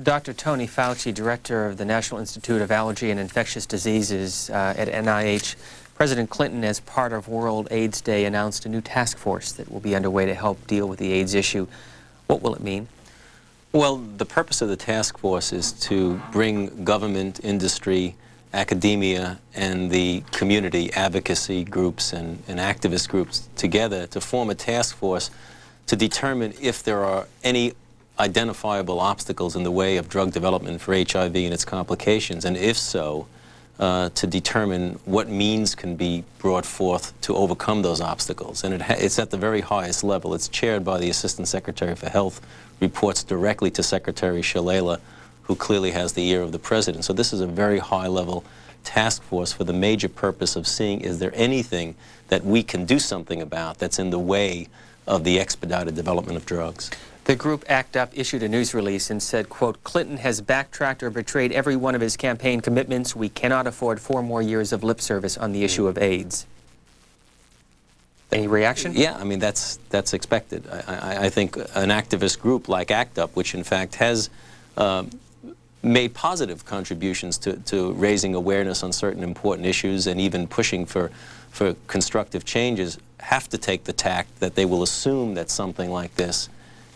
Dr. Tony Fauci, director of the National Institute of Allergy and Infectious Diseases at NIH, President Clinton, as part of World AIDS Day, announced a new task force that will be underway to help deal with the AIDS issue. What will it mean? Well, the purpose of the task force is to bring government, industry, academia, and the community advocacy groups and activist groups together to form a task force to determine if there are any identifiable obstacles in the way of drug development for HIV and its complications, and if so, to determine what means can be brought forth to overcome those obstacles. And it's at the very highest level. It's chaired by the Assistant Secretary for Health, reports directly to Secretary Shalala, who clearly has the ear of the President. So this is a very high-level task force for the major purpose of seeing, is there anything that we can do something about that's in the way of the expedited development of drugs? The group ACT UP issued a news release and said, quote, Clinton has backtracked or betrayed every one of his campaign commitments. We cannot afford 4 more years of lip service on the issue of AIDS. Any reaction? Yeah, I mean, that's expected. I think an activist group like ACT UP, which in fact has made positive contributions to raising awareness on certain important issues and even pushing for constructive changes, have to take the tact that they will assume that something like this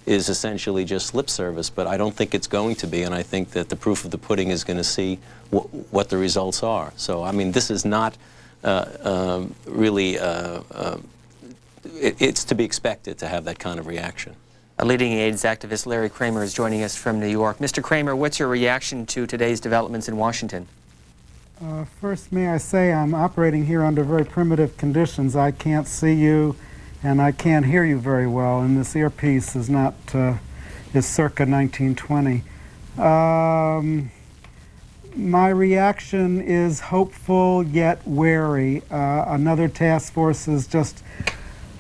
is essentially just lip service, but I don't think it's going to be, and I think that the proof of the pudding is going to see what the results are. So, I mean, this is not really, it's to be expected to have that kind of reaction. A leading AIDS activist, Larry Kramer, is joining us from New York. Mr. Kramer, what's your reaction to today's developments in Washington? First, may I say I'm operating here under very primitive conditions. I can't see you, and I can't hear you very well, and this earpiece is not, is circa 1920. My reaction is hopeful yet wary. Another task force is just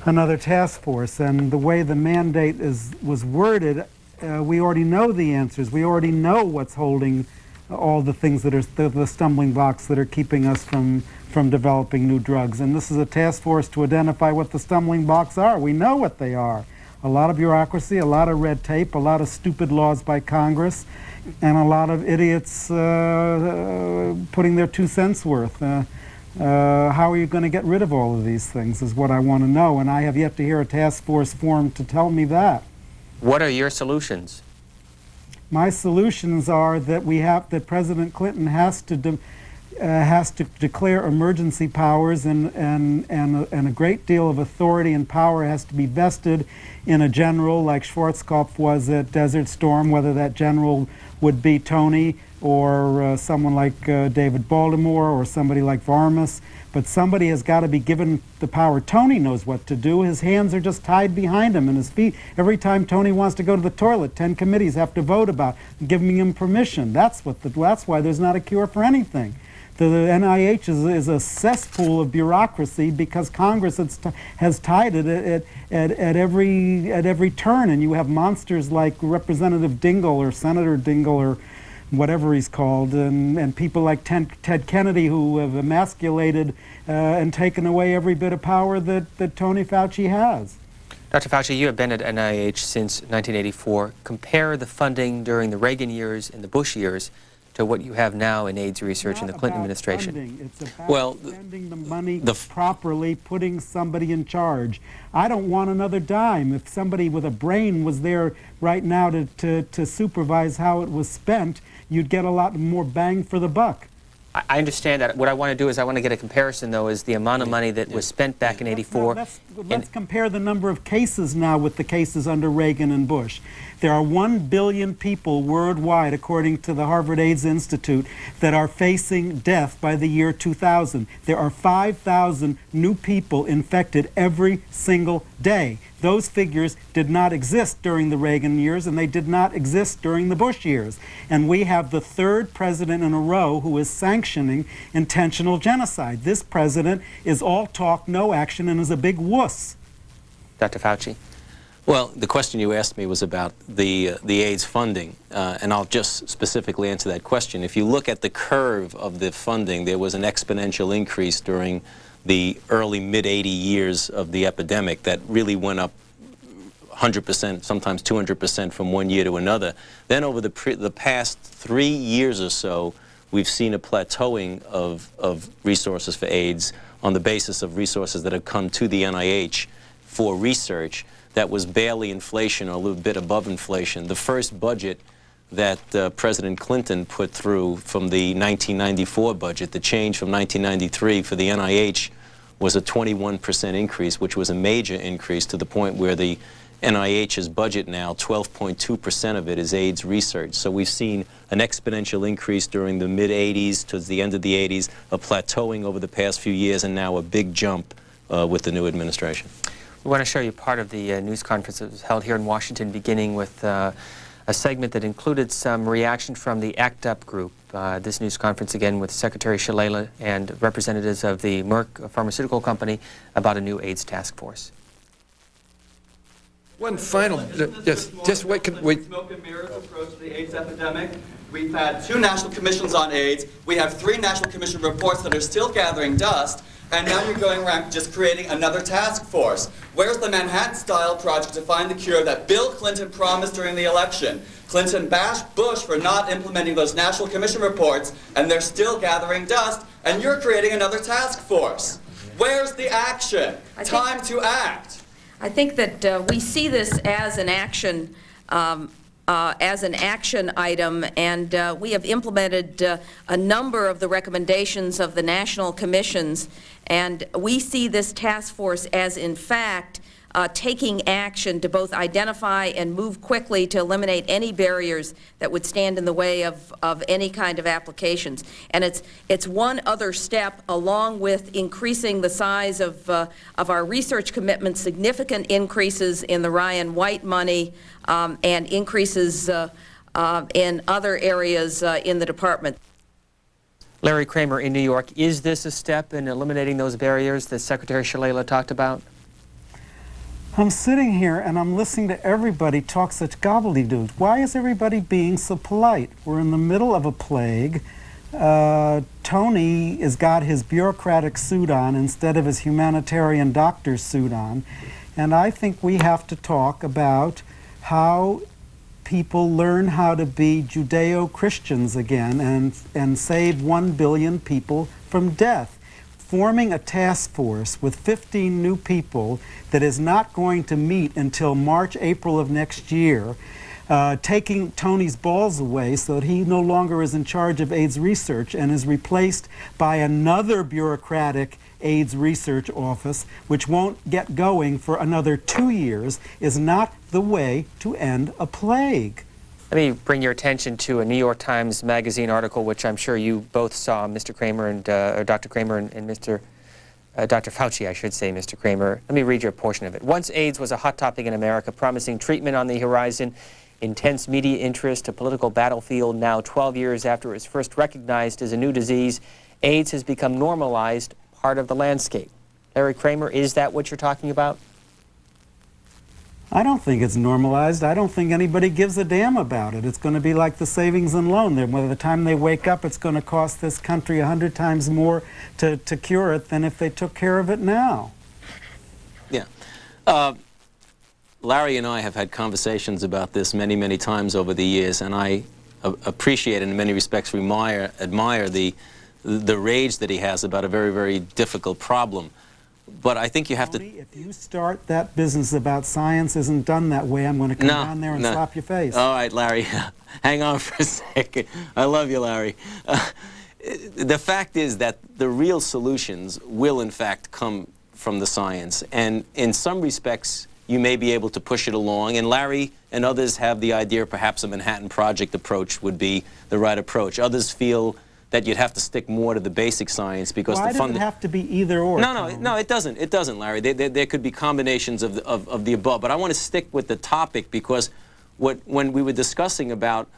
another task force, and the way the mandate was worded, we already know the answers. We already know what's holding all the things that are the stumbling blocks that are keeping us from developing new drugs. And this is a task force to identify what the stumbling blocks are. We know what they are. A lot of bureaucracy, a lot of red tape, a lot of stupid laws by Congress, and a lot of idiots putting their 2 cents worth. How are you going to get rid of all of these things is what I want to know, and I have yet to hear a task force formed to tell me that. What are your solutions? My solutions are that that President Clinton has to declare emergency powers, and a great deal of authority and power has to be vested in a general like Schwarzkopf was at Desert Storm, whether that general would be Tony or someone like David Baltimore or somebody like Varmus. But somebody has got to be given the power. Tony knows what to do. His hands are just tied behind him and his feet. Every time Tony wants to go to the toilet, 10 committees have to vote about giving him permission. That's why there's not a cure for anything. The NIH is a cesspool of bureaucracy because Congress has tied it at every turn, and you have monsters like Representative Dingle or Senator Dingle or whatever he's called, and people like Ted Kennedy who have emasculated and taken away every bit of power that Tony Fauci has. Dr. Fauci, you have been at NIH since 1984. Compare the funding during the Reagan years and the Bush years to what you have now in AIDS research in the Clinton administration. Funding. It's about spending the money properly, putting somebody in charge. I don't want another dime. If somebody with a brain was there right now to supervise how it was spent, you'd get a lot more bang for the buck. I understand that. What I want to do is I want to get a comparison, though, is the amount of money that was spent back in '84. Let's compare the number of cases now with the cases under Reagan and Bush. There are 1 billion people worldwide, according to the Harvard AIDS Institute, that are facing death by the year 2000. There are 5,000 new people infected every single day. Those figures did not exist during the Reagan years, and they did not exist during the Bush years. And we have the 3rd president in a row who is sanctioning intentional genocide. This president is all talk, no action, and is a big wuss. Dr. Fauci. Well, the question you asked me was about the AIDS funding, and I'll just specifically answer that question. If you look at the curve of the funding, there was an exponential increase during the early mid-'80 years of the epidemic that really went up 100%, sometimes 200% from one year to another. Then over the past 3 years or so, we've seen a plateauing of resources for AIDS on the basis of resources that have come to the NIH for research that was barely inflation or a little bit above inflation. The first budget that President Clinton put through from the 1994 budget, the change from 1993 for the NIH, was a 21% increase, which was a major increase to the point where the NIH's budget now, 12.2% of it is AIDS research. So we've seen an exponential increase during the mid-'80s, towards the end of the '80s, a plateauing over the past few years, and now a big jump with the new administration. We want to show you part of the news conference that was held here in Washington, beginning with a segment that included some reaction from the ACT UP group. This news conference again with Secretary Shalala and representatives of the Merck pharmaceutical company about a new AIDS task force. One final, just wait, Smoke and mirrors approach to the AIDS epidemic. We've had 2 national commissions on AIDS. We have 3 national commission reports that are still gathering dust. And now you're going around just creating another task force. Where's the Manhattan-style project to find the cure that Bill Clinton promised during the election? Clinton bashed Bush for not implementing those national commission reports, and they're still gathering dust, and you're creating another task force. Where's the action? Time to act. I think that we see this as an action item, and we have implemented a number of the recommendations of the national commissions, and we see this task force as, in fact, taking action to both identify and move quickly to eliminate any barriers that would stand in the way of any kind of applications. And it's one other step, along with increasing the size of our research commitments, significant increases in the Ryan White money, and increases in other areas in the department. Larry Kramer in New York, is this a step in eliminating those barriers that Secretary Shalala talked about? I'm sitting here and I'm listening to everybody talk such gobbledygook. Why is everybody being so polite? We're in the middle of a plague. Tony has got his bureaucratic suit on instead of his humanitarian doctor's suit on. And I think we have to talk about how people learn how to be Judeo-Christians again and save 1 billion people from death. Forming a task force with 15 new people that is not going to meet until March, April of next year, taking Tony's balls away so that he no longer is in charge of AIDS research and is replaced by another bureaucratic AIDS research office, which won't get going for another 2 years, is not the way to end a plague. Let me bring your attention to a New York Times Magazine article, which I'm sure you both saw, Mr. Kramer and Dr. Kramer and Dr. Fauci, I should say, Mr. Kramer. Let me read you a portion of it. Once AIDS was a hot topic in America, promising treatment on the horizon, intense media interest, a political battlefield. Now, 12 years after it was first recognized as a new disease, AIDS has become normalized, part of the landscape. Larry Kramer, is that what you're talking about? I don't think it's normalized. I don't think anybody gives a damn about it. It's going to be like the savings and loan. By the time they wake up, it's going to cost this country 100 times more to cure it than if they took care of it now. Yeah. Larry and I have had conversations about this many, many times over the years, and I appreciate and in many respects admire the rage that he has about a very, very difficult problem. But I think you have Tony, if you start that business about science isn't done that way, I'm going to come down there and slap your face. All right, Larry, hang on for a second. I love you, Larry. The fact is that the real solutions will, in fact, come from the science. And in some respects, you may be able to push it along. And Larry and others have the idea perhaps a Manhattan Project approach would be the right approach. Others feel that you'd have to stick more to the basic science because Why the does it have to be either or? No, it doesn't. It doesn't, Larry. There could be combinations of the above. But I want to stick with the topic because when we were discussing about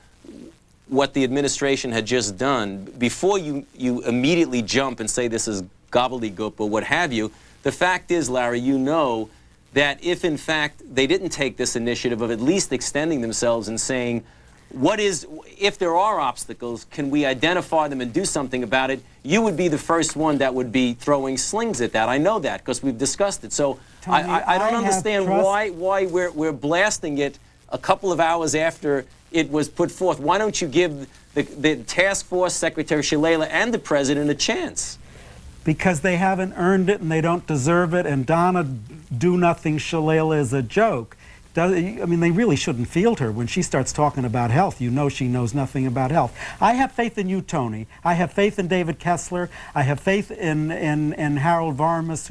what the administration had just done, before you immediately jump and say this is gobbledygook or what have you, the fact is, Larry, you know that if in fact they didn't take this initiative of at least extending themselves and saying, if there are obstacles, can we identify them and do something about it? You would be the first one that would be throwing slings at that. I know that because we've discussed it. So Tony, I don't understand why we're blasting it a couple of hours after it was put forth. Why don't you give the task force, Secretary Shalala, and the President a chance? Because they haven't earned it and they don't deserve it, and Donna do-nothing Shalala is a joke. I mean, they really shouldn't field her. When she starts talking about health, you know she knows nothing about health. I have faith in you, Tony. I have faith in David Kessler. I have faith in Harold Varmus,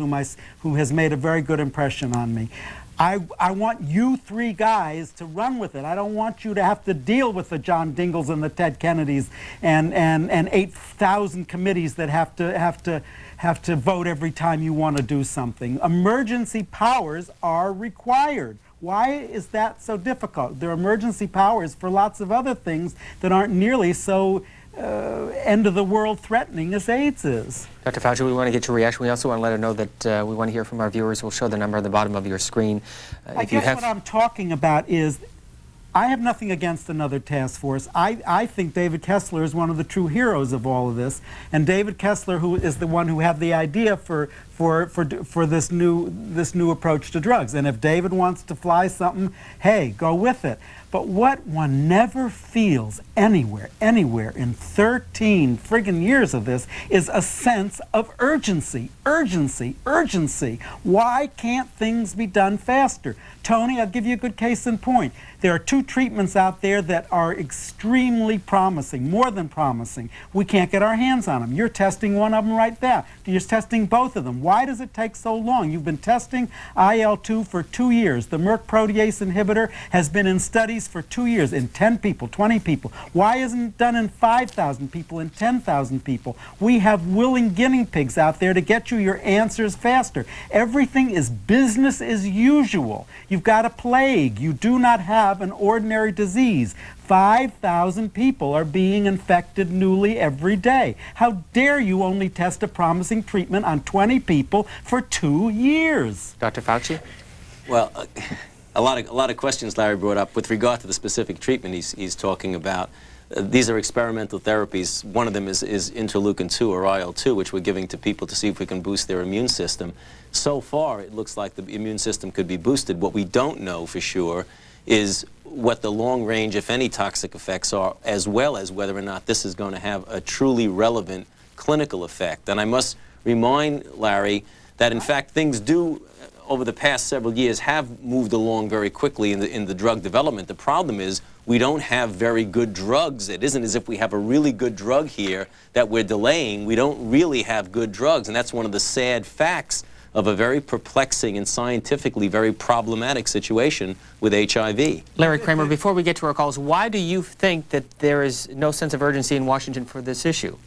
who has made a very good impression on me. I want you three guys to run with it. I don't want you to have to deal with the John Dingles and the Ted Kennedys and 8,000 committees that have to vote every time you want to do something. Emergency powers are required. Why is that so difficult? There are emergency powers for lots of other things that aren't nearly so end-of-the-world threatening as AIDS is. Dr. Fauci, we want to get your reaction. We also want to let her know that we want to hear from our viewers. We'll show the number on the bottom of your screen. I guess what I'm talking about is I have nothing against another task force. I think David Kessler is one of the true heroes of all of this, and David Kessler, who is the one who had the idea for this new approach to drugs. And if David wants to fly something, hey, go with it. But what one never feels anywhere in 13 friggin' years of this is a sense of urgency. Why can't things be done faster? Tony, I'll give you a good case in point. There are 2 treatments out there that are extremely promising, more than promising. We can't get our hands on them. You're testing one of them right now. You're testing both of them. Why does it take so long? You've been testing IL-2 for 2 years. The Merck protease inhibitor has been in studies for 2 years, in 10 people, 20 people. Why isn't it done in 5,000 people, in 10,000 people? We have willing guinea pigs out there to get you your answers faster. Everything is business as usual. You've got a plague. You do not have an ordinary disease. 5,000 people are being infected newly every day. How dare you only test a promising treatment on 20 people for 2 years? Dr. Fauci? Well, a lot of questions Larry brought up with regard to the specific treatment he's talking about. These are experimental therapies. One of them is interleukin-2 or IL-2, which we're giving to people to see if we can boost their immune system. So far, it looks like the immune system could be boosted. What we don't know for sure is what the long-range, if any, toxic effects are, as well as whether or not this is going to have a truly relevant clinical effect. And I must remind Larry that, in fact, things do, over the past several years, have moved along very quickly in the drug development. The problem is we don't have very good drugs. It isn't as if we have a really good drug here that we're delaying. We don't really have good drugs, and that's one of the sad facts of a very perplexing and scientifically very problematic situation with HIV. Larry Kramer, before we get to our calls, why do you think that there is no sense of urgency in Washington for this issue?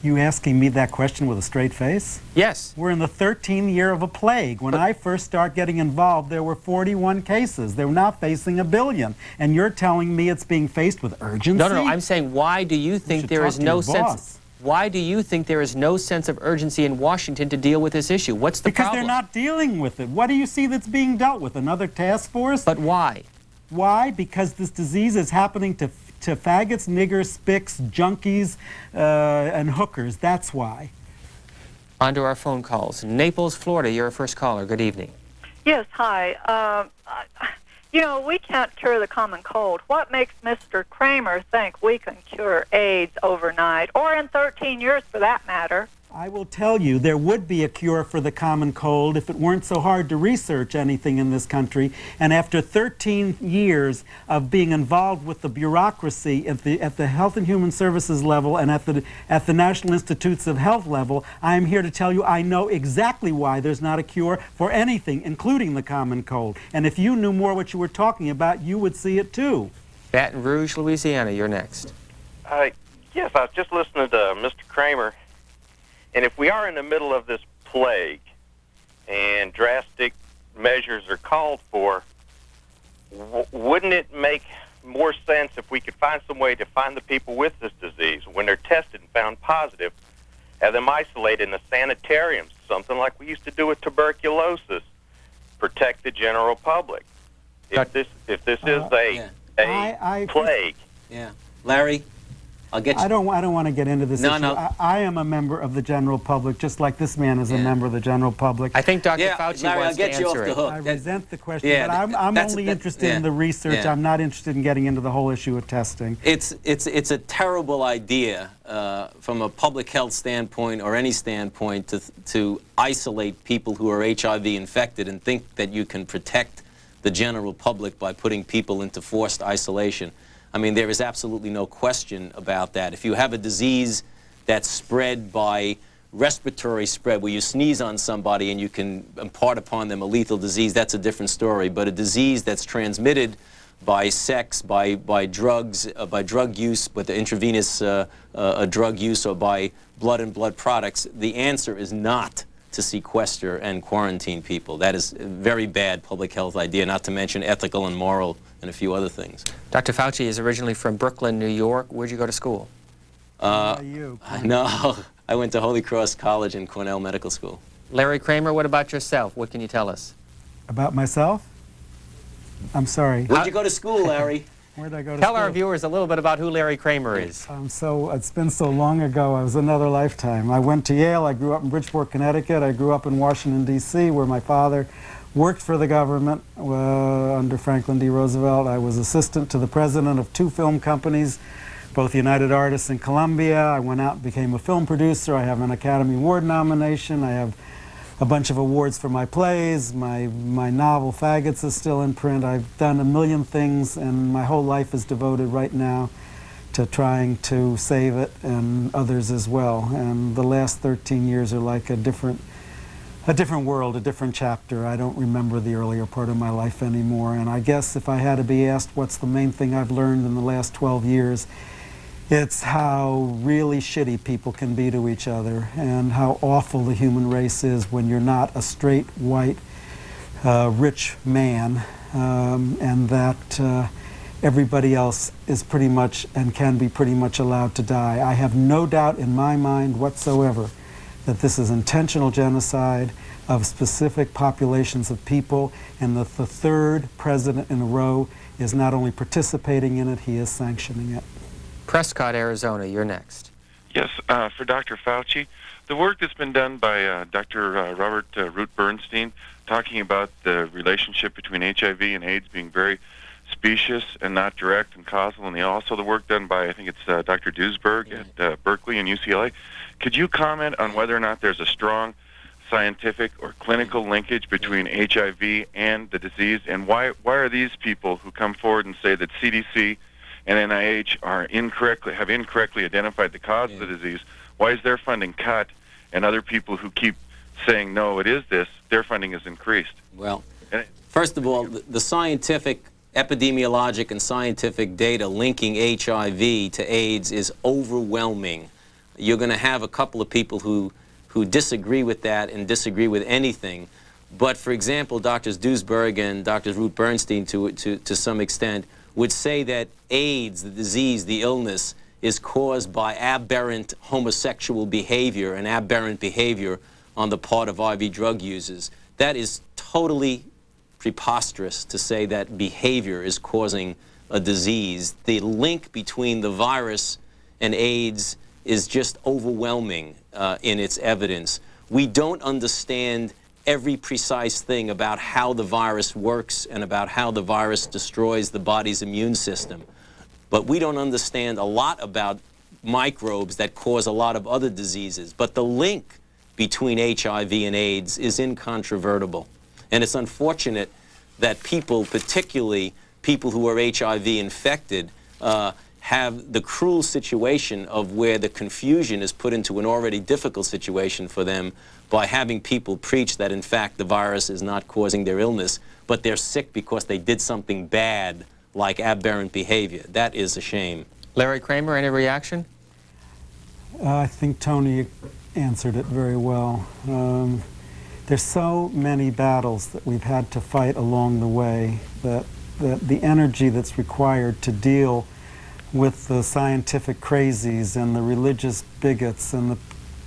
You asking me that question with a straight face? Yes. We're in the 13th year of a plague. When I first started getting involved, there were 41 cases. They're now facing 1 billion. And you're telling me it's being faced with urgency? No, I'm saying, why do you think there is no sense? Why do you think there is no sense of urgency in Washington to deal with this issue? What's the problem? Because they're not dealing with it. What do you see that's being dealt with? Another task force? But why? Why? Because this disease is happening to faggots, niggers, spics, junkies, and hookers. That's why. On to our phone calls. Naples, Florida, you're our first caller. Good evening. Yes, hi. You know, we can't cure the common cold. What makes Mr. Kramer think we can cure AIDS overnight, or in 13 years for that matter? I will tell you, there would be a cure for the common cold if it weren't so hard to research anything in this country. And after 13 years of being involved with the bureaucracy at the Health and Human Services level and at the National Institutes of Health level, I am here to tell you I know exactly why there's not a cure for anything, including the common cold. And if you knew more what you were talking about, you would see it too. Baton Rouge, Louisiana, you're next. Yes, I was just listening to Mr. Kramer. And if we are in the middle of this plague and drastic measures are called for, wouldn't it make more sense if we could find some way to find the people with this disease when they're tested and found positive, have them isolated in the sanitariums, something like we used to do with tuberculosis, protect the general public? If this is a plague. Yeah. Larry? I'll get you. I don't want to get into this No, issue. no. I am a member of the general public, just like this man is a member of the general public. I think Dr. Yeah, Fauci Larry, I'll wants to get you off answer the it. hook. I resent the question, Yeah, but I'm that's- only that- interested yeah, in the research. yeah. I'm not interested in getting into the whole issue of testing. It's a terrible idea from a public health standpoint or any standpoint to isolate people who are HIV infected and think that you can protect the general public by putting people into forced isolation. I mean, there is absolutely no question about that. If you have a disease that's spread by respiratory spread, where you sneeze on somebody and you can impart upon them a lethal disease, that's a different story. But a disease that's transmitted by sex, by drugs, by drug use, with the intravenous drug use, or by blood and blood products, the answer is not to sequester and quarantine people. That is a very bad public health idea, not to mention ethical and moral and a few other things. Dr. Fauci is originally from Brooklyn, New York. Where'd you go to school? You. No, I went to Holy Cross College and Cornell Medical School. Larry Kramer, what about yourself? What can you tell us? About myself? I'm sorry. Where'd you go to school, Larry? Where'd I go to Tell school? our viewers a little bit about who Larry Kramer is. It's been so long ago. It was another lifetime. I went to Yale. I grew up in Bridgeport, Connecticut. I grew up in Washington, D.C., where my father worked for the government under Franklin D. Roosevelt. I was assistant to the president of 2 film companies, both United Artists and Columbia. I went out and became a film producer. I have an Academy Award nomination. I have a bunch of awards for my plays. My novel Faggots is still in print. I've done a million things, and my whole life is devoted right now to trying to save it and others as well. And the last 13 years are like a different world, a different chapter. I don't remember the earlier part of my life anymore. And I guess if I had to be asked what's the main thing I've learned in the last 12 years, it's how really shitty people can be to each other and how awful the human race is when you're not a straight, white, rich man, and that everybody else is pretty much and can be pretty much allowed to die. I have no doubt in my mind whatsoever that this is intentional genocide of specific populations of people, and that the 3rd president in a row is not only participating in it, he is sanctioning it. Prescott, Arizona, you're next. Yes, for Dr. Fauci, the work that's been done by Dr. Robert Root Bernstein, talking about the relationship between HIV and AIDS being very specious and not direct and causal, and also the work done by, I think it's Dr. Duesberg at Berkeley and UCLA. Could you comment on whether or not there's a strong scientific or clinical linkage between HIV and the disease, and why are these people who come forward and say that CDC and NIH have incorrectly identified the cause of the disease, why is their funding cut, and other people who keep saying, no, it is this, their funding is increased? Well, first of all, the scientific, epidemiologic and scientific data linking HIV to AIDS is overwhelming. You're going to have a couple of people who disagree with that and disagree with anything. But, for example, Drs. Duesberg and Dr. Root Bernstein, to some extent, would say that AIDS, the disease, the illness, is caused by aberrant homosexual behavior and aberrant behavior on the part of IV drug users. That is totally preposterous to say that behavior is causing a disease. The link between the virus and AIDS is just overwhelming in its evidence. We don't understand every precise thing about how the virus works and about how the virus destroys the body's immune system. But we don't understand a lot about microbes that cause a lot of other diseases. But the link between HIV and AIDS is incontrovertible. And it's unfortunate that people, particularly people who are HIV infected, have the cruel situation of where the confusion is put into an already difficult situation for them by having people preach that, in fact, the virus is not causing their illness, but they're sick because they did something bad, like aberrant behavior. That is a shame. Larry Kramer, any reaction? I think Tony answered it very well. There's so many battles that we've had to fight along the way that the energy that's required to deal with the scientific crazies and the religious bigots and the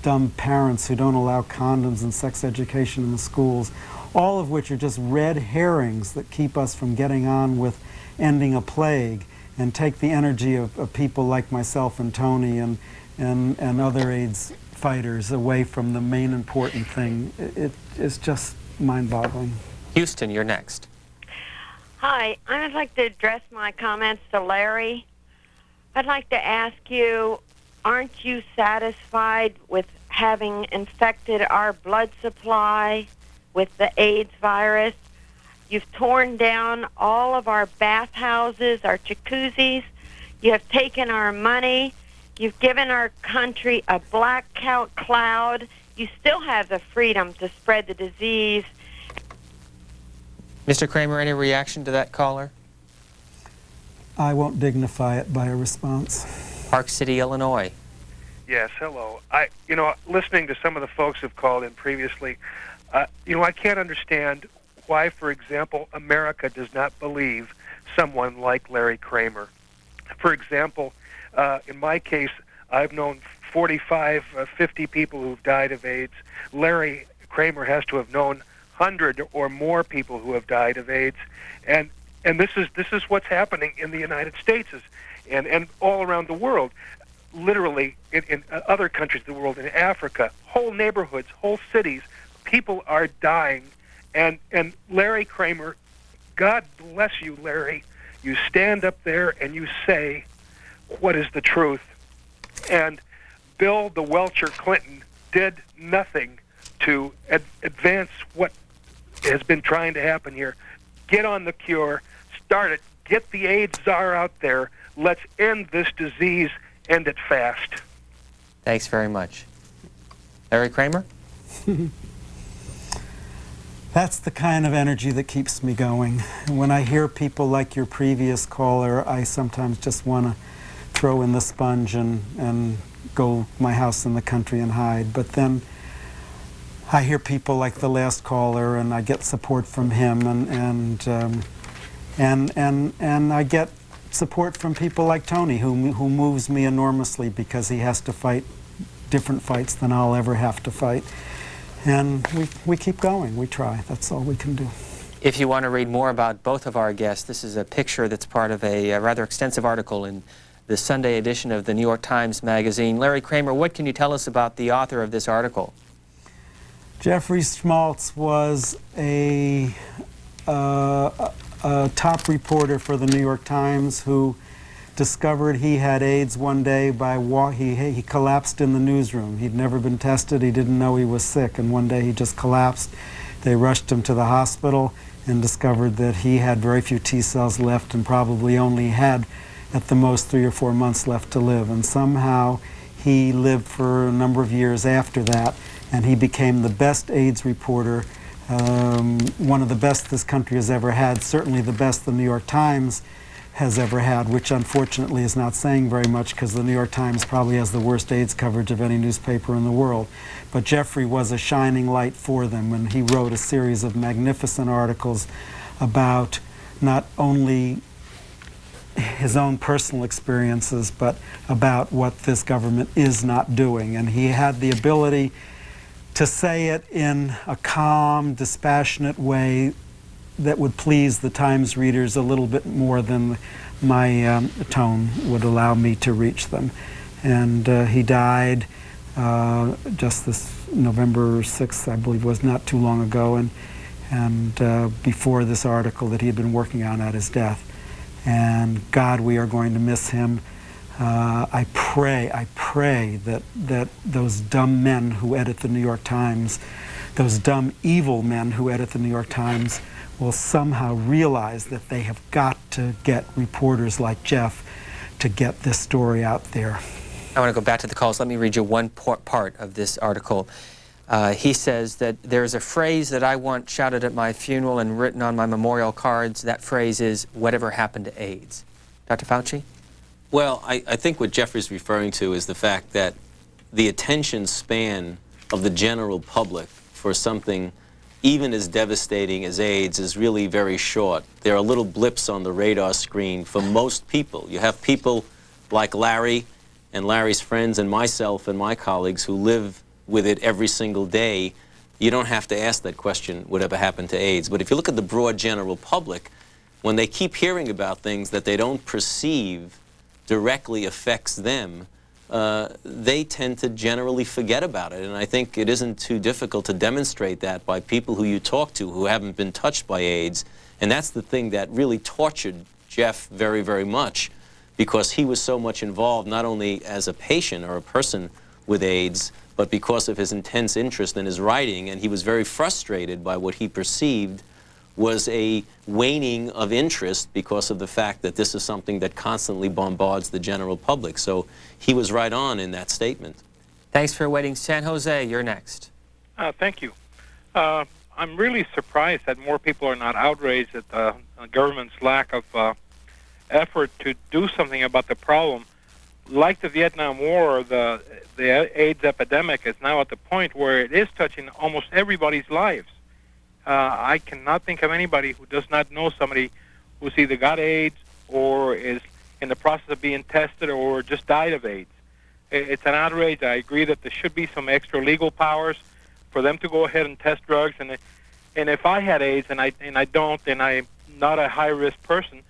dumb parents who don't allow condoms and sex education in the schools, all of which are just red herrings that keep us from getting on with ending a plague and take the energy of people like myself and Tony and other AIDS fighters away from the main important thing. It's just mind-boggling. Houston, you're next. Hi, I'd like to address my comments to Larry. I'd like to ask you, aren't you satisfied with having infected our blood supply with the AIDS virus? You've torn down all of our bathhouses, our jacuzzis. You have taken our money. You've given our country a black cloud. You still have the freedom to spread the disease. Mr. Kramer, any reaction to that caller? I won't dignify it by a response. Park City, Illinois. Yes, hello. Listening to some of the folks who've called in previously, I can't understand why, for example, America does not believe someone like Larry Kramer. For example, in my case, I've known 45, 50 people who've died of AIDS. Larry Kramer has to have known 100 or more people who have died of AIDS, and this is what's happening in the United States and all around the world. Literally, in other countries of the world, in Africa, whole neighborhoods, whole cities, people are dying. And Larry Kramer, God bless you, Larry. You stand up there and you say what is the truth. And Bill the Welcher Clinton did nothing to advance what has been trying to happen here. Get on the cure. Start it. Get the AIDS czar out there. Let's end this disease. End it fast. Thanks very much. Larry Kramer? That's the kind of energy that keeps me going. And when I hear people like your previous caller, I sometimes just want to throw in the sponge and go my house in the country and hide. But then I hear people like the last caller, and I get support from him, and I get support from people like Tony, who moves me enormously because he has to fight different fights than I'll ever have to fight. And we keep going. We try. That's all we can do. If you want to read more about both of our guests, this is a picture that's part of a rather extensive article in the Sunday edition of the New York Times Magazine. Larry Kramer, what can you tell us about the author of this article? Jeffrey Schmaltz was a top reporter for the New York Times who discovered he had AIDS one day by he collapsed in the newsroom. He'd never been tested. He didn't know he was sick, and one day he just collapsed. They rushed him to the hospital and discovered that he had very few T cells left and probably only had at the most 3 or 4 months left to live. And somehow he lived for a number of years after that, and he became the best AIDS reporter, one of the best this country has ever had, certainly the best the New York Times has ever had, which unfortunately is not saying very much because the New York Times probably has the worst AIDS coverage of any newspaper in the world. But Jeffrey was a shining light for them, and he wrote a series of magnificent articles about not only his own personal experiences, but about what this government is not doing. And he had the ability to say it in a calm, dispassionate way that would please the Times readers a little bit more than my tone would allow me to reach them. And he died just this November 6th, I believe, was not too long ago, and before this article that he had been working on at his death. And God, we are going to miss him. I pray that those dumb men who edit the New York Times, those dumb, evil men who edit the New York Times, will somehow realize that they have got to get reporters like Jeff to get this story out there. I want to go back to the calls. Let me read you one part of this article. He says that there's a phrase that I want shouted at my funeral and written on my memorial cards. That phrase is, whatever happened to AIDS? Dr. Fauci? Well, I think what Jeffrey's referring to is the fact that the attention span of the general public for something even as devastating as AIDS is really very short. There are little blips on the radar screen for most people. You have people like Larry and Larry's friends and myself and my colleagues who live with it every single day. You don't have to ask that question, whatever happened to AIDS. But if you look at the broad general public, when they keep hearing about things that they don't perceive directly affects them, they tend to generally forget about it. And I think it isn't too difficult to demonstrate that by people who you talk to who haven't been touched by AIDS. And that's the thing that really tortured Jeff very, very much, because he was so much involved, not only as a patient or a person with AIDS, but because of his intense interest in his writing. And he was very frustrated by what he perceived was a waning of interest because of the fact that this is something that constantly bombards the general public. So he was right on in that statement. Thanks for waiting. San Jose, you're next. Thank you. I'm really surprised that more people are not outraged at the government's lack of effort to do something about the problem. Like the Vietnam War, the AIDS epidemic is now at the point where it is touching almost everybody's lives. I cannot think of anybody who does not know somebody who's either got AIDS or is in the process of being tested or just died of AIDS. It's an outrage. I agree that there should be some extra legal powers for them to go ahead and test drugs. And if I had AIDS and I don't, and I'm not a high-risk person,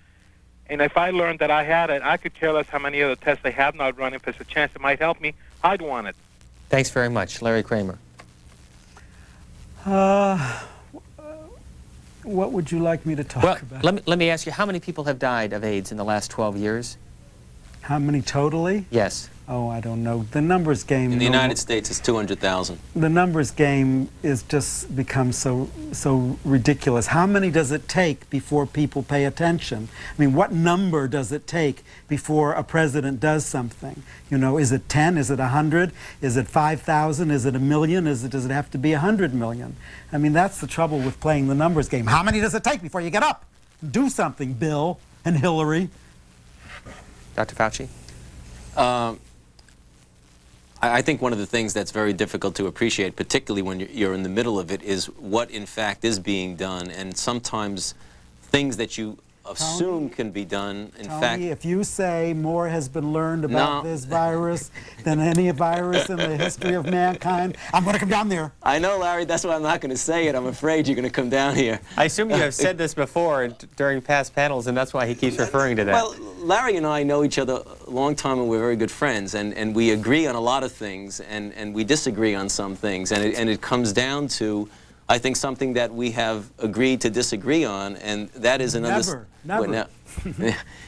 and if I learned that I had it, I could care less how many other tests they have not run. If there's a chance it might help me, I'd want it. Thanks very much. Larry Kramer. What would you like me to talk about? Let me ask you, how many people have died of AIDS in the last 12 years? How many totally? Yes. Oh, I don't know. The numbers game... In the United States, it's 200,000. The numbers game is just become so ridiculous. How many does it take before people pay attention? I mean, what number does it take before a president does something? You know, is it 10? Is it 100? Is it 5,000? Is it 1 million? Does it have to be 100 million? I mean, that's the trouble with playing the numbers game. How many does it take before you get up? Do something, Bill and Hillary. Dr. Fauci? I think one of the things that's very difficult to appreciate, particularly when you're in the middle of it, is what in fact is being done. And sometimes things that you assume can be done, in fact... Tony, if you say more has been learned about this virus than any virus in the history of mankind, I'm going to come down there. I know, Larry, that's why I'm not going to say it. I'm afraid you're going to come down here. I assume you have said this before during past panels, and that's why he keeps referring to that. Well, Larry and I know each other a long time, and we're very good friends, and we agree on a lot of things, and we disagree on some things, and it comes down to, I think, something that we have agreed to disagree on, and that is an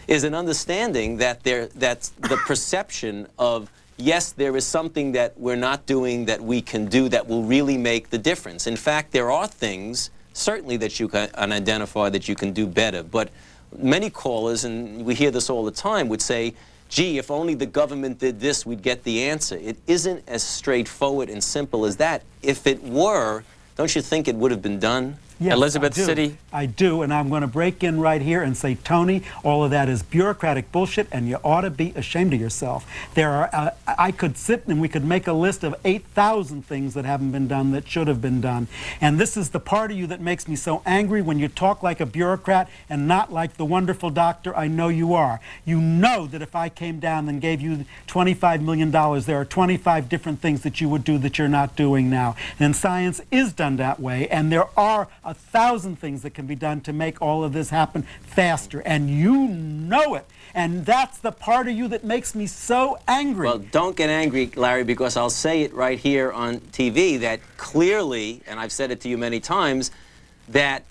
is an understanding that that's the perception of, yes, there is something that we're not doing that we can do that will really make the difference. In fact, there are things certainly that you can identify that you can do better, but many callers, and we hear this all the time, would say, gee, if only the government did this, we'd get the answer. It isn't as straightforward and simple as that. If it were, don't you think it would have been done? Yes, Elizabeth City? I do, and I'm going to break in right here and say, Tony, all of that is bureaucratic bullshit, and you ought to be ashamed of yourself. There are, I could sit and we could make a list of 8,000 things that haven't been done that should have been done. And this is the part of you that makes me so angry when you talk like a bureaucrat and not like the wonderful doctor I know you are. You know that if I came down and gave you $25 million, there are 25 different things that you would do that you're not doing now. And science is done that way, and there are 1,000 things that can be done to make all of this happen faster, and you know it. And that's the part of you that makes me so angry. Well, don't get angry, Larry, because I'll say it right here on TV that clearly, and I've said it to you many times, that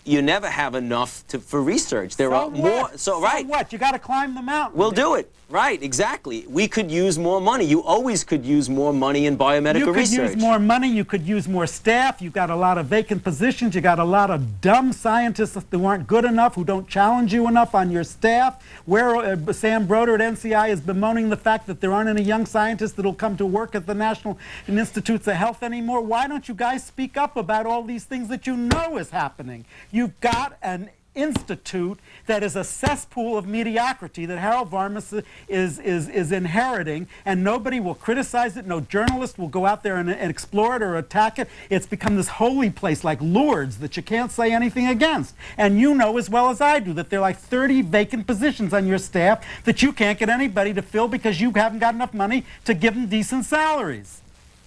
you never have enough for research. There are more. So what? You got to climb the mountain. We'll do it. Right, exactly. We could use more money. You always could use more money in biomedical research. You could use more money. You could use more staff. You've got a lot of vacant positions. You got a lot of dumb scientists who aren't good enough, who don't challenge you enough on your staff. Where Sam Broder at NCI is bemoaning the fact that there aren't any young scientists that will come to work at the National Institutes of Health anymore. Why don't you guys speak up about all these things that you know is happening? You've got an institute that is a cesspool of mediocrity that Harold Varmus is inheriting, and nobody will criticize it. No journalist will go out there and explore it or attack it. It's become this holy place like Lourdes that you can't say anything against. And you know as well as I do that there are like 30 vacant positions on your staff that you can't get anybody to fill because you haven't got enough money to give them decent salaries.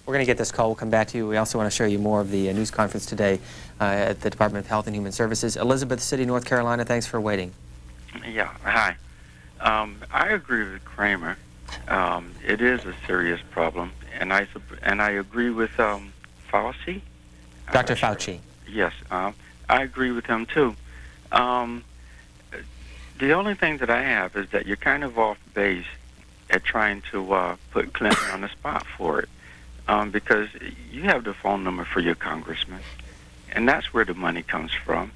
We're going to get this call. We'll come back to you. We also want to show you more of the news conference today at the Department of Health and Human Services. Elizabeth City, North Carolina, thanks for waiting. Yeah, hi. I agree with Kramer. It is a serious problem, and I agree with Fauci. Dr. Fauci. Yes, I agree with him too. The only thing that I have is that you're kind of off base at trying to put Clinton on the spot for it, because you have the phone number for your congressman, and that's where the money comes from.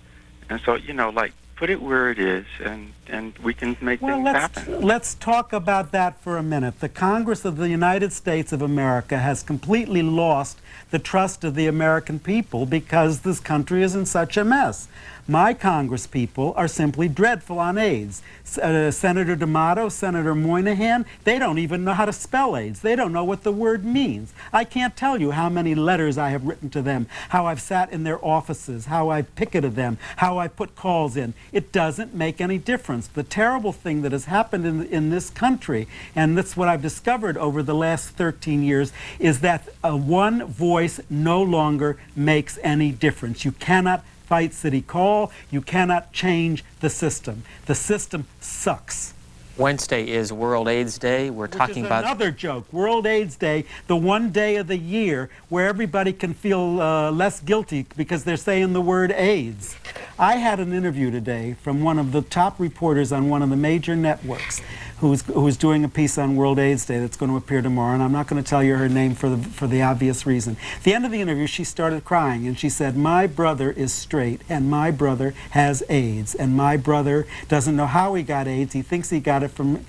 And so, you know, like, put it where it is, and we can make things happen. Let's talk about that for a minute. The Congress of the United States of America has completely lost the trust of the American people because this country is in such a mess. My Congress people are simply dreadful on AIDS. Senator D'Amato, Senator Moynihan, they don't even know how to spell AIDS. They don't know what the word means. I can't tell you how many letters I have written to them, how I've sat in their offices, how I've picketed them, how I put calls in. It doesn't make any difference. The terrible thing that has happened in this country, and that's what I've discovered over the last 13 years, is that one voice no longer makes any difference. You cannot fight City Hall. You cannot change the system. The system sucks. Wednesday is World AIDS Day. We're talking about another joke. World AIDS Day, the one day of the year where everybody can feel less guilty because they're saying the word AIDS. I had an interview today from one of the top reporters on one of the major networks who's doing a piece on World AIDS Day that's going to appear tomorrow, and I'm not going to tell you her name for the obvious reason. At the end of the interview, she started crying, and she said, "My brother is straight, and my brother has AIDS, and my brother doesn't know how he got AIDS. He thinks he got it from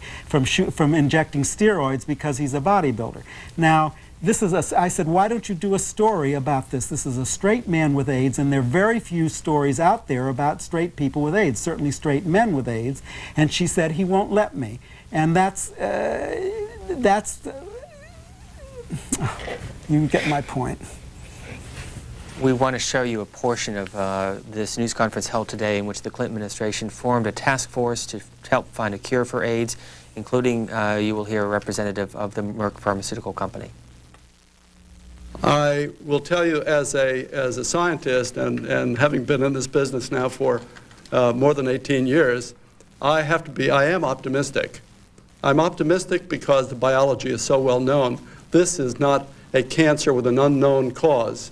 injecting steroids because he's a bodybuilder." Now, I said, why don't you do a story about this? This is a straight man with AIDS, and there are very few stories out there about straight people with AIDS, certainly straight men with AIDS. And she said, he won't let me. And you get my point. We want to show you a portion of this news conference held today in which the Clinton administration formed a task force to help find a cure for AIDS, including, you will hear, a representative of the Merck Pharmaceutical Company. I will tell you, as a scientist and having been in this business now for more than 18 years, I am optimistic. I'm optimistic because the biology is so well known. This is not a cancer with an unknown cause.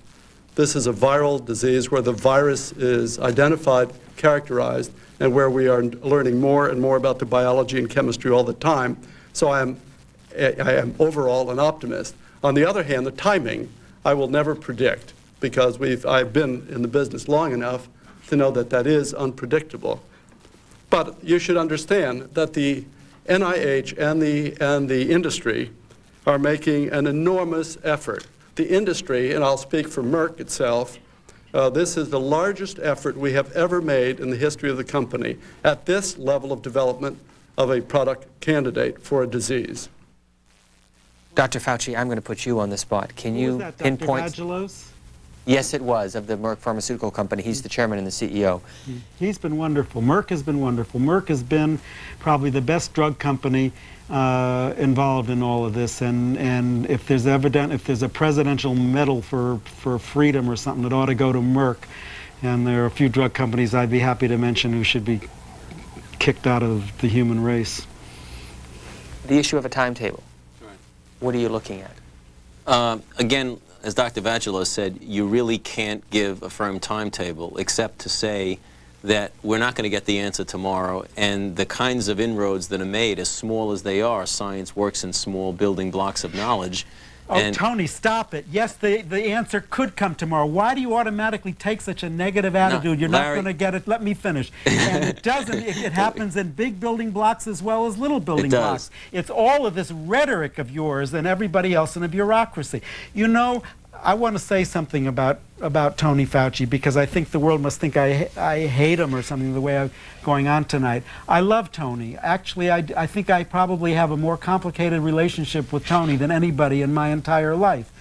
This is a viral disease where the virus is identified, characterized, and where we are learning more and more about the biology and chemistry all the time. So I am overall an optimist. On the other hand, the timing I will never predict, because I've been in the business long enough to know that that is unpredictable. But you should understand that the NIH and the industry are making an enormous effort. The industry, and I'll speak for Merck itself, this is the largest effort we have ever made in the history of the company at this level of development of a product candidate for a disease. Dr. Fauci, I'm going to put you on the spot. Can you pinpoint? Dr. Vagelos? Yes, it was, of the Merck Pharmaceutical Company. He's the chairman and the CEO. He's been wonderful. Merck has been wonderful. Merck has been probably the best drug company involved in all of this. And if there's a presidential medal for freedom or something, it ought to go to Merck. And there are a few drug companies I'd be happy to mention who should be kicked out of the human race. The issue of a timetable. What are you looking at? Again, as Dr. Vagelos said, you really can't give a firm timetable except to say that we're not going to get the answer tomorrow, and the kinds of inroads that are made, as small as they are, science works in small building blocks of knowledge. Oh, Tony, stop it. Yes, the answer could come tomorrow. Why do you automatically take such a negative attitude? You're not going to get it. Let me finish. And it doesn't. It happens in big building blocks as well as little building blocks. It's all of this rhetoric of yours and everybody else in a bureaucracy. You know, I want to say something about Tony Fauci, because I think the world must think I hate him or something the way I'm going on tonight. I love Tony. Actually, I think I probably have a more complicated relationship with Tony than anybody in my entire life.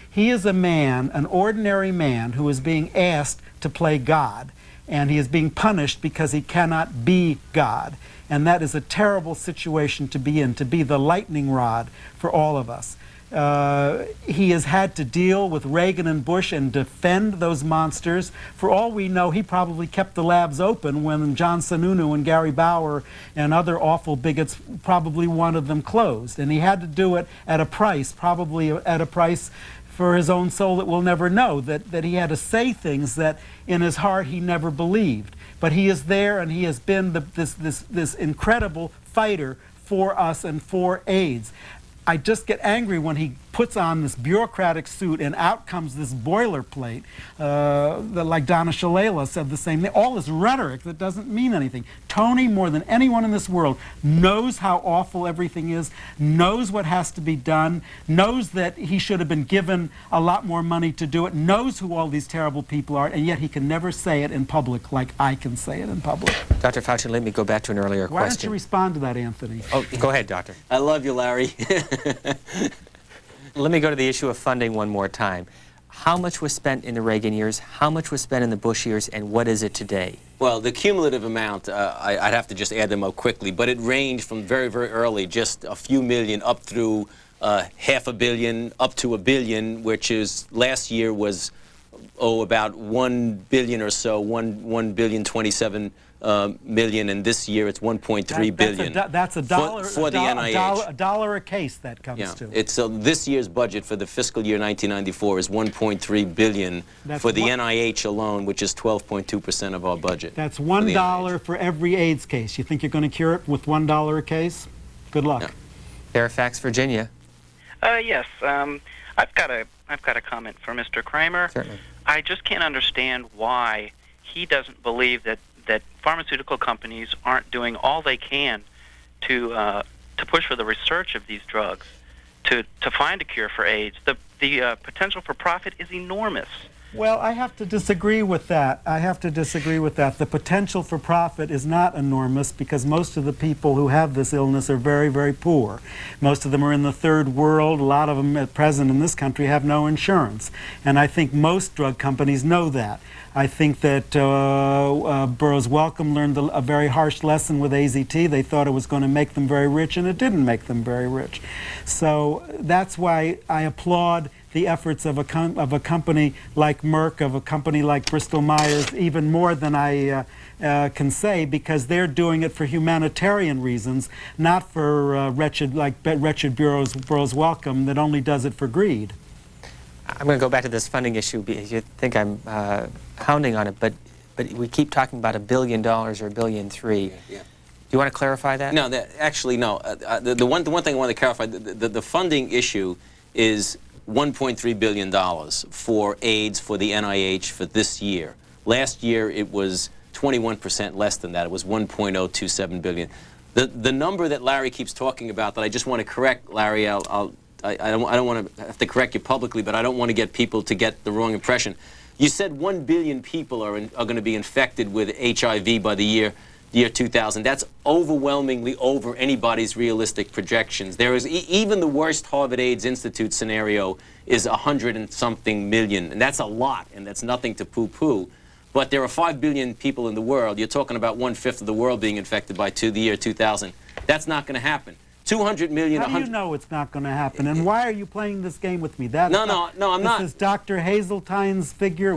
He is a man, an ordinary man, who is being asked to play God, and he is being punished because he cannot be God. And that is a terrible situation to be in, to be the lightning rod for all of us. He has had to deal with Reagan and Bush and defend those monsters. For all we know, he probably kept the labs open when John Sununu and Gary Bauer and other awful bigots probably wanted them closed. And he had to do it at a price, probably at a price for his own soul that we'll never know, that he had to say things that in his heart he never believed. But he is there, and he has been this incredible fighter for us and for AIDS. I just get angry when he puts on this bureaucratic suit and out comes this boilerplate, like Donna Shalala said the same thing. All this rhetoric that doesn't mean anything. Tony, more than anyone in this world, knows how awful everything is, knows what has to be done, knows that he should have been given a lot more money to do it, knows who all these terrible people are, and yet he can never say it in public like I can say it in public. Dr. Fauci, let me go back to an earlier Why question. don't you respond to that, Anthony? Oh, go ahead, Doctor. I love you, Larry. Let me go to the issue of funding one more time. How much was spent in the Reagan years? How much was spent in the Bush years? And what is it today? Well, the cumulative amount, I'd have to just add them up quickly, but it ranged from very, very early, just a few million, up through $500 million, up to $1 billion, which is last year was about $1 billion or so, $1 billion 27 million, and this year it's $1.3 billion. That's a dollar for the NIH. a dollar a case that comes to. It's this year's budget for the fiscal year 1994 is $1.3 billion for the NIH alone, which is 12.2% of our budget. That's $1 for every AIDS case. You think you're going to cure it with $1 a case? Good luck. Yeah. Fairfax, Virginia. Yes. I've got a comment for Mr. Kramer. Certainly. I just can't understand why he doesn't believe that pharmaceutical companies aren't doing all they can to push for the research of these drugs to find a cure for AIDS. The potential for profit is enormous. Well, I have to disagree with that. The potential for profit is not enormous because most of the people who have this illness are very, very poor. Most of them are in the third world. A lot of them at present in this country have no insurance. And I think most drug companies know that. I think that Burroughs Wellcome learned a very harsh lesson with AZT. They thought it was going to make them very rich, and it didn't make them very rich. So that's why I applaud the efforts of a company like Merck, of a company like Bristol-Myers, even more than I can say, because they're doing it for humanitarian reasons, not for wretched Burroughs Wellcome that only does it for greed. I'm going to go back to this funding issue because you think I'm hounding on it, but we keep talking about $1 billion or $1.3 billion. Yeah. Do you want to clarify that? No, actually, no. The one thing I want to clarify, the funding issue is $1.3 billion for AIDS for the NIH for this year. Last year, it was 21% less than that. It was $1.027 billion. The number that Larry keeps talking about that I just want to correct, Larry, I don't want to have to correct you publicly, but I don't want to get people to get the wrong impression. You said 1 billion people are going to be infected with HIV by the year 2000. That's overwhelmingly over anybody's realistic projections. There is even the worst Harvard AIDS Institute scenario is 100 and something million, and that's a lot, and that's nothing to poo-poo. But there are 5 billion people in the world. You're talking about 1/5 of the world being infected by the year 2000. That's not going to happen. 200 million. How do you know it's not going to happen? And why are you playing this game with me? I'm not. This is Dr. Hazeltine's figure.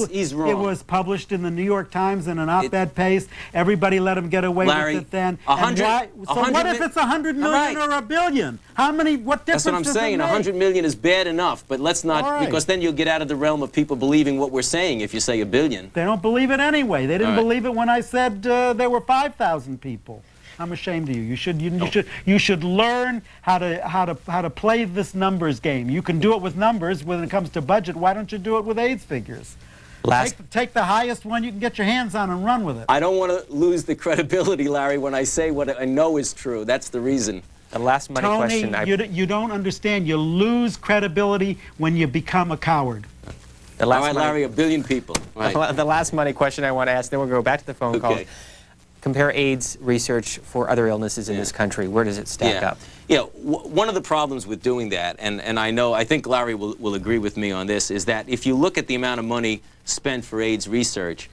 He's wrong. It was published in the New York Times in an op-ed piece. Everybody let him get away with it then. So what if it's 100 million or a billion? How many? What difference That's what I'm saying. 100 million is bad enough, but let's not, because then you'll get out of the realm of people believing what we're saying if you say $1 billion. They don't believe it anyway. They didn't believe it when I said there were 5,000 people. I'm ashamed of you. You should learn how to play this numbers game. You can do it with numbers when it comes to budget. Why don't you do it with AIDS figures? Take the highest one you can get your hands on and run with it. I don't want to lose the credibility, Larry, when I say what I know is true. That's the reason. The last money Tony, question. You don't understand. You lose credibility when you become a coward. All right, Larry, 1 billion people. Right. The last money question I want to ask, then we'll go back to the phone call. Compare AIDS research for other illnesses in this country. Where does it stack up? Yeah, one of the problems with doing that, and I think Larry will agree with me on this, is that if you look at the amount of money spent for AIDS research,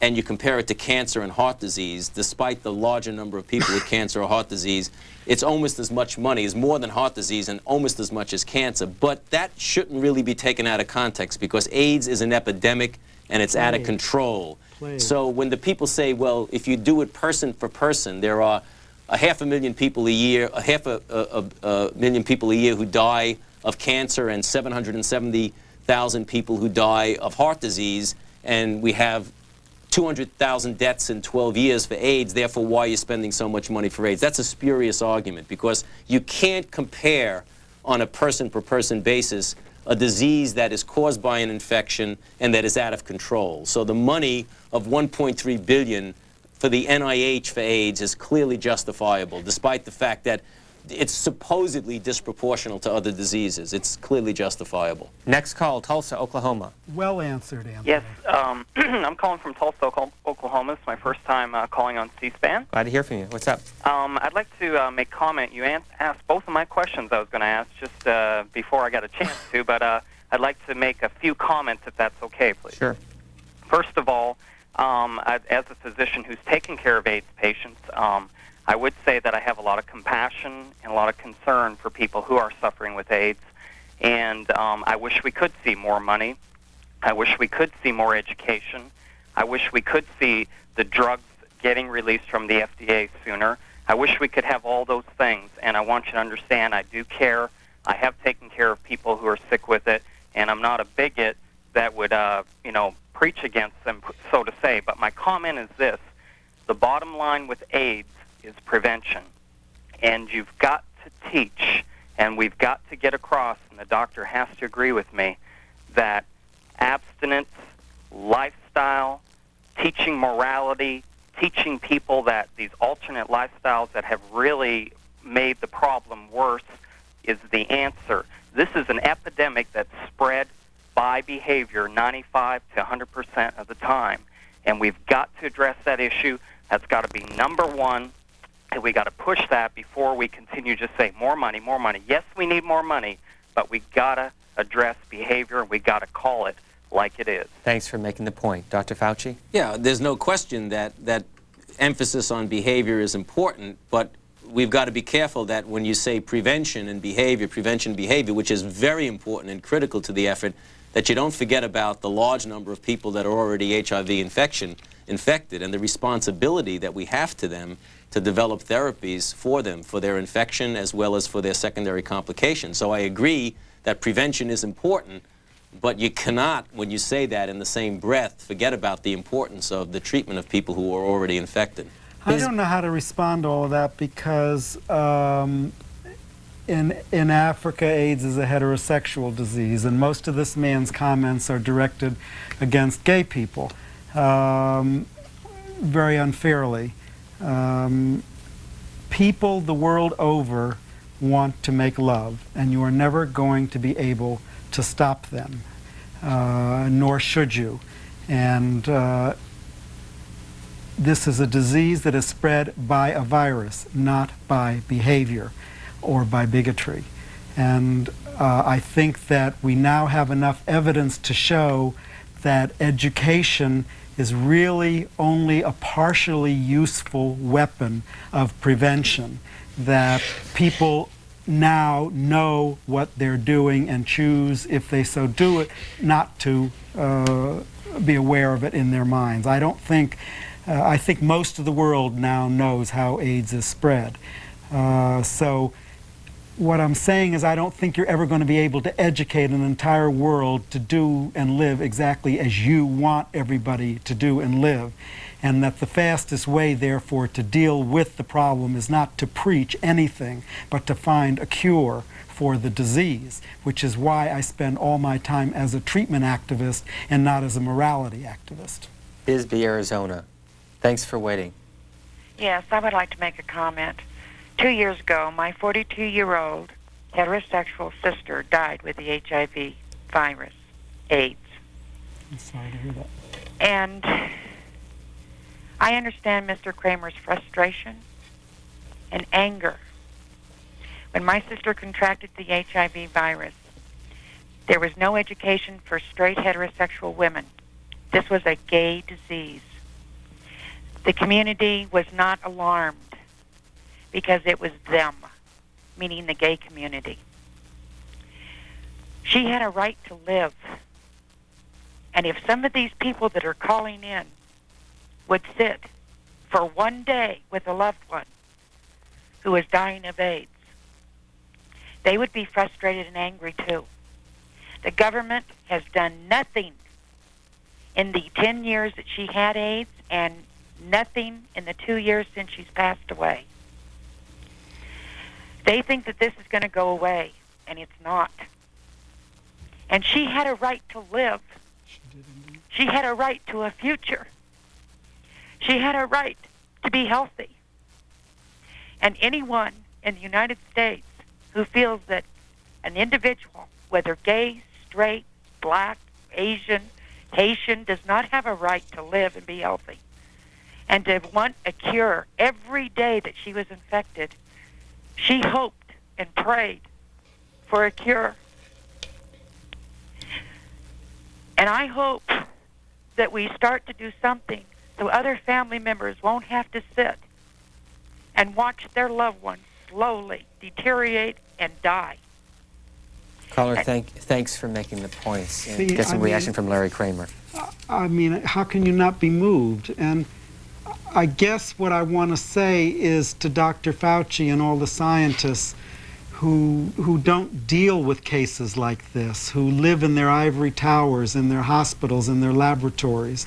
and you compare it to cancer and heart disease, despite the larger number of people with cancer or heart disease, it's almost as much money, it's more than heart disease and almost as much as cancer. But that shouldn't really be taken out of context, because AIDS is an epidemic and it's out of control. So when the people say, well, if you do it person for person, there are 500,000 people a year, half a million people a year who die of cancer, and 770,000 people who die of heart disease, and we have 200,000 deaths in 12 years for AIDS, therefore why are you spending so much money for AIDS? That's a spurious argument, because you can't compare on a person-per-person basis a disease that is caused by an infection and that is out of control. So the money of $1.3 billion for the NIH for AIDS is clearly justifiable, despite the fact that it's supposedly disproportional to other diseases. It's clearly justifiable. Next call, Tulsa, Oklahoma. Well answered, Anthony. Yes, I'm calling from Tulsa, Oklahoma. It's my first time calling on C-SPAN. Glad to hear from you. What's up? I'd like to make comment. You asked both of my questions I was going to ask just before I got a chance to, but I'd like to make a few comments if that's okay, please. Sure. First of all, as a physician who's taken care of AIDS patients, I would say that I have a lot of compassion and a lot of concern for people who are suffering with AIDS, and I wish we could see more money. I wish we could see more education. I wish we could see the drugs getting released from the FDA sooner. I wish we could have all those things, and I want you to understand I do care. I have taken care of people who are sick with it, and I'm not a bigot that would, preach against them, so to say. But my comment is this. The bottom line with AIDS is prevention. And you've got to teach, and we've got to get across, and the doctor has to agree with me, that abstinence, lifestyle, teaching morality, teaching people that these alternate lifestyles that have really made the problem worse is the answer. This is an epidemic that's spread by behavior 95 to 100% of the time. And we've got to address that issue. That's got to be number one. And we got to push that before we continue to say more money, more money. Yes, we need more money, but we got to address behavior, and we got to call it like it is. Thanks for making the point. Dr. Fauci? Yeah, there's no question that emphasis on behavior is important, but we've got to be careful that when you say prevention and behavior, which is very important and critical to the effort, that you don't forget about the large number of people that are already HIV infected and the responsibility that we have to them to develop therapies for them, for their infection as well as for their secondary complications. So I agree that prevention is important, but you cannot, when you say that in the same breath, forget about the importance of the treatment of people who are already infected. I don't know how to respond to all of that, because in Africa, AIDS is a heterosexual disease, and most of this man's comments are directed against gay people, very unfairly. People the world over want to make love, and you are never going to be able to stop them, nor should you. And this is a disease that is spread by a virus, not by behavior or by bigotry. And I think that we now have enough evidence to show that education is really only a partially useful weapon of prevention, that people now know what they're doing and choose, if they so do it, not to be aware of it in their minds. I think most of the world now knows how AIDS is spread. So what I'm saying is I don't think you're ever going to be able to educate an entire world to do and live exactly as you want everybody to do and live. And that the fastest way, therefore, to deal with the problem is not to preach anything, but to find a cure for the disease, which is why I spend all my time as a treatment activist and not as a morality activist. Bisbee, Arizona. Thanks for waiting. Yes, I would like to make a comment. 2 years ago, my 42-year-old heterosexual sister died with the HIV virus, AIDS. I'm sorry to hear that. And I understand Mr. Kramer's frustration and anger. When my sister contracted the HIV virus, there was no education for straight heterosexual women. This was a gay disease. the community was not alarmed because it was them, meaning the gay community. She had a right to live. And if some of these people that are calling in would sit for one day with a loved one who is dying of AIDS, they would be frustrated and angry too. The government has done nothing in the 10 years that she had AIDS and nothing in the 2 years since she's passed away. They think that this is going to go away, and it's not. And she had a right to live. She had a right to a future. She had a right to be healthy. And anyone in the United States who feels that an individual, whether gay, straight, black, Asian, Haitian, does not have a right to live and be healthy, and to want a cure every day that she was infected, she hoped and prayed for a cure. And I hope that we start to do something so other family members won't have to sit and watch their loved ones slowly deteriorate and die. Caller, thanks for making the points. And See, get some I reaction mean, from Larry Kramer. I mean, how can you not be moved? And I guess what I want to say is to Dr. Fauci and all the scientists who don't deal with cases like this, who live in their ivory towers, in their hospitals, in their laboratories,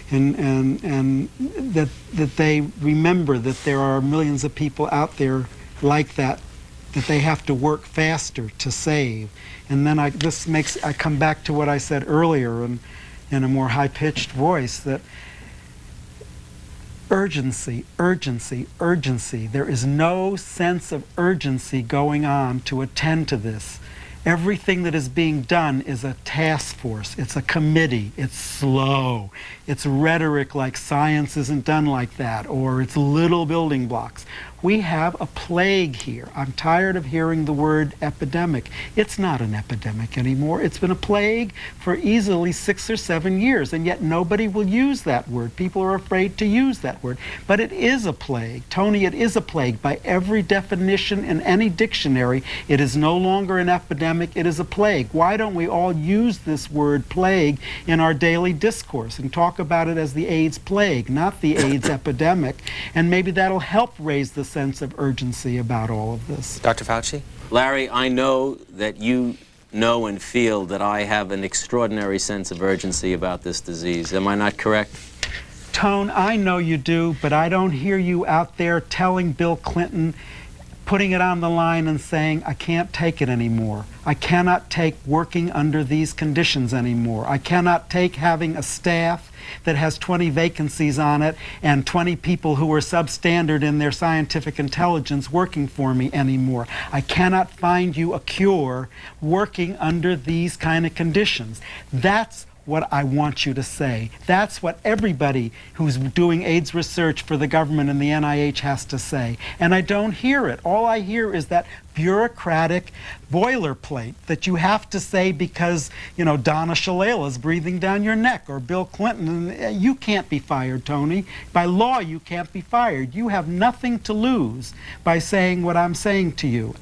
and that they remember that there are millions of people out there like that they have to work faster to save. And then I come back to what I said earlier in a more high-pitched voice, that urgency, urgency, urgency. There is no sense of urgency going on to attend to this. Everything that is being done is a task force. It's a committee. It's slow. It's rhetoric like science isn't done like that, or it's little building blocks. We have a plague here. I'm tired of hearing the word epidemic. It's not an epidemic anymore. It's been a plague for easily 6 or 7 years, and yet nobody will use that word. People are afraid to use that word. But it is a plague. Tony, it is a plague. By every definition in any dictionary, it is no longer an epidemic, it is a plague. Why don't we all use this word plague in our daily discourse and talk about it as the AIDS plague, not the AIDS epidemic? And maybe that'll help raise the sense of urgency about all of this. Dr. Fauci? Larry, I know that you know and feel that I have an extraordinary sense of urgency about this disease. Am I not correct? Tone, I know you do, but I don't hear you out there telling Bill Clinton, putting it on the line and saying, I can't take it anymore. I cannot take working under these conditions anymore. I cannot take having a staff that has 20 vacancies on it and 20 people who are substandard in their scientific intelligence working for me anymore. I cannot find you a cure working under these kind of conditions. That's what I want you to say. That's what everybody who's doing AIDS research for the government and the NIH has to say. And I don't hear it. All I hear is that bureaucratic boilerplate that you have to say because, you know, Donna Shalala is breathing down your neck, or Bill Clinton. You can't be fired, Tony. By law, you can't be fired. You have nothing to lose by saying what I'm saying to you.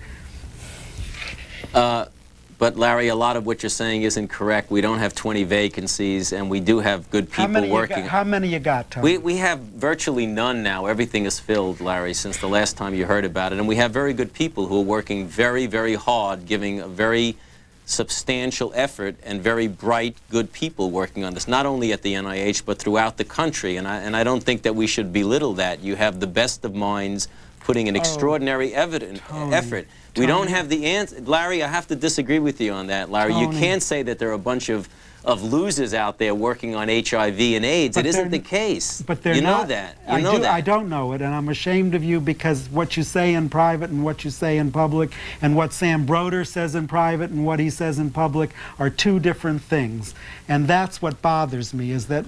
But Larry, a lot of what you're saying isn't correct. We don't have 20 vacancies, and we do have good people working. How many you got, Tony? We have virtually none now. Everything is filled, Larry, since the last time you heard about it. And we have very good people who are working very, very hard, giving a very substantial effort, and very bright, good people working on this, not only at the NIH, but throughout the country. And I don't think that we should belittle that. You have the best of minds putting an extraordinary effort. We don't have the answer. Larry, I have to disagree with you on that, Larry. You can't say that there are a bunch of losers out there working on HIV and AIDS. It isn't the case. But they're you know not, that. I don't know it, and I'm ashamed of you, because what you say in private and what you say in public, and what Sam Broder says in private and what he says in public, are two different things. And that's what bothers me, is that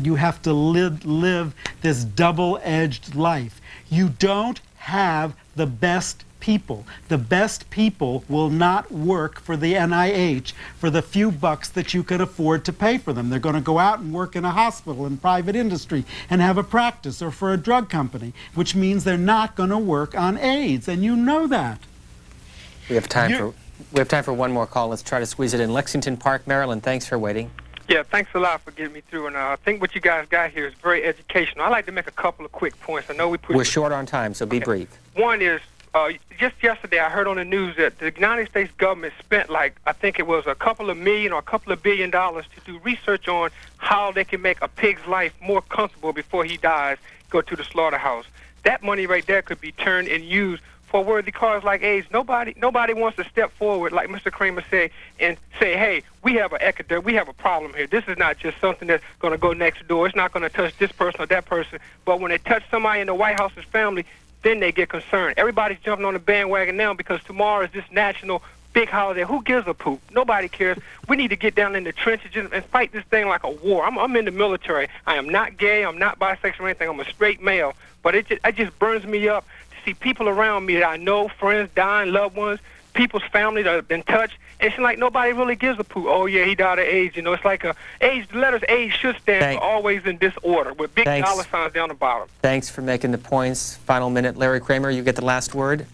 you have to live this double-edged life. You don't have the best people. The best people will not work for the NIH for the few bucks that you can afford to pay for them. They're going to go out and work in a hospital, in private industry, and have a practice, or for a drug company, which means they're not going to work on AIDS, and you know that. We have time for one more call. Let's try to squeeze it in. Lexington Park, Maryland, thanks for waiting. Yeah, thanks a lot for getting me through. And I think what you guys got here is very educational. I'd like to make a couple of quick points. I know we're short on time, so be brief. One is, just yesterday I heard on the news that the United States government spent, like, I think it was a couple of million or a couple of $1 billion to do research on how they can make a pig's life more comfortable before he dies, go to the slaughterhouse. That money right there could be turned and used for worthy cause like AIDS. Nobody wants to step forward, like Mr. Kramer said, and say, hey, we have a problem here. This is not just something that's going to go next door. It's not going to touch this person or that person. But when it touches somebody in the White House's family, then they get concerned. Everybody's jumping on the bandwagon now because tomorrow is this national big holiday. Who gives a poop? Nobody cares. We need to get down in the trenches and fight this thing like a war. I'm in the military. I am not gay. I'm not bisexual or anything. I'm a straight male. But it just burns me up to see people around me that I know, friends dying, loved ones, people's families that have been touched. And it's like nobody really gives a poop. Oh, yeah, he died of AIDS. You know, it's like AIDS. The letters AIDS should stand for always in disorder with big dollar signs down the bottom. Thanks for making the points. Final minute. Larry Kramer, you get the last word.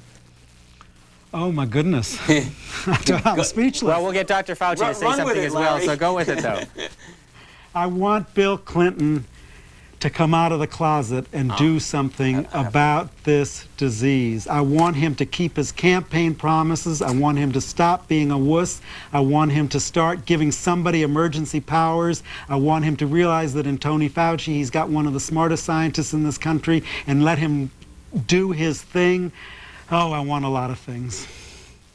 Oh, my goodness. I'm speechless. Well, we'll get Dr. Fauci to say something as well, so go with it, though. I want Bill Clinton to come out of the closet and do something about this disease. I want him to keep his campaign promises. I want him to stop being a wuss. I want him to start giving somebody emergency powers. I want him to realize that in Tony Fauci, he's got one of the smartest scientists in this country, and let him do his thing. Oh, I want a lot of things.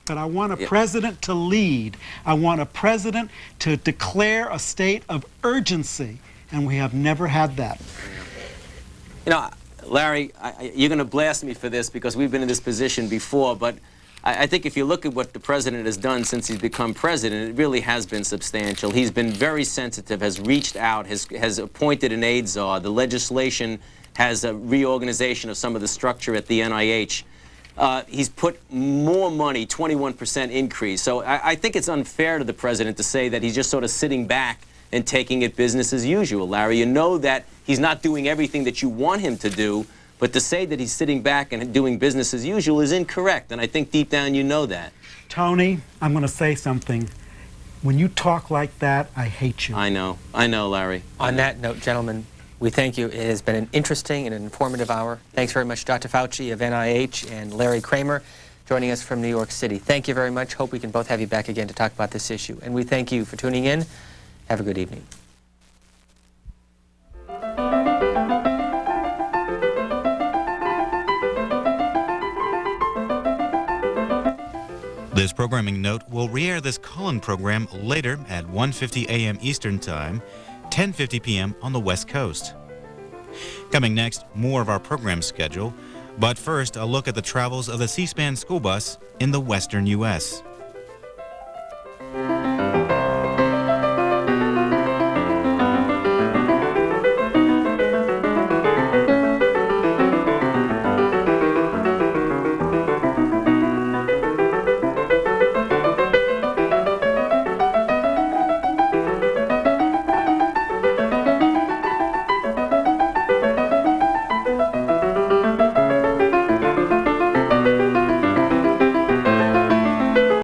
But I want a president to lead. I want a president to declare a state of urgency. And we have never had that. You know, Larry, you're going to blast me for this because we've been in this position before, but I think if you look at what the president has done since he's become president, it really has been substantial. He's been very sensitive, has reached out, has appointed an AIDS czar. The legislation has a reorganization of some of the structure at the NIH. He's put more money, 21% increase. So I think it's unfair to the president to say that he's just sort of sitting back and taking it business as usual, Larry. You know that he's not doing everything that you want him to do, but to say that he's sitting back and doing business as usual is incorrect, and I think deep down you know that. Tony, I'm going to say something. When you talk like that, I hate you. I know, Larry. On that note, gentlemen, we thank you. It has been an interesting and an informative hour. Thanks very much, Dr. Fauci of NIH and Larry Kramer joining us from New York City. Thank you very much. Hope we can both have you back again to talk about this issue. And we thank you for tuning in. Have a good evening. This programming note will re-air this call-in program later at 1:50 a.m. Eastern Time, 10:50 p.m. on the West Coast. Coming next, more of our program schedule, but first, a look at the travels of the C-SPAN school bus in the western U.S.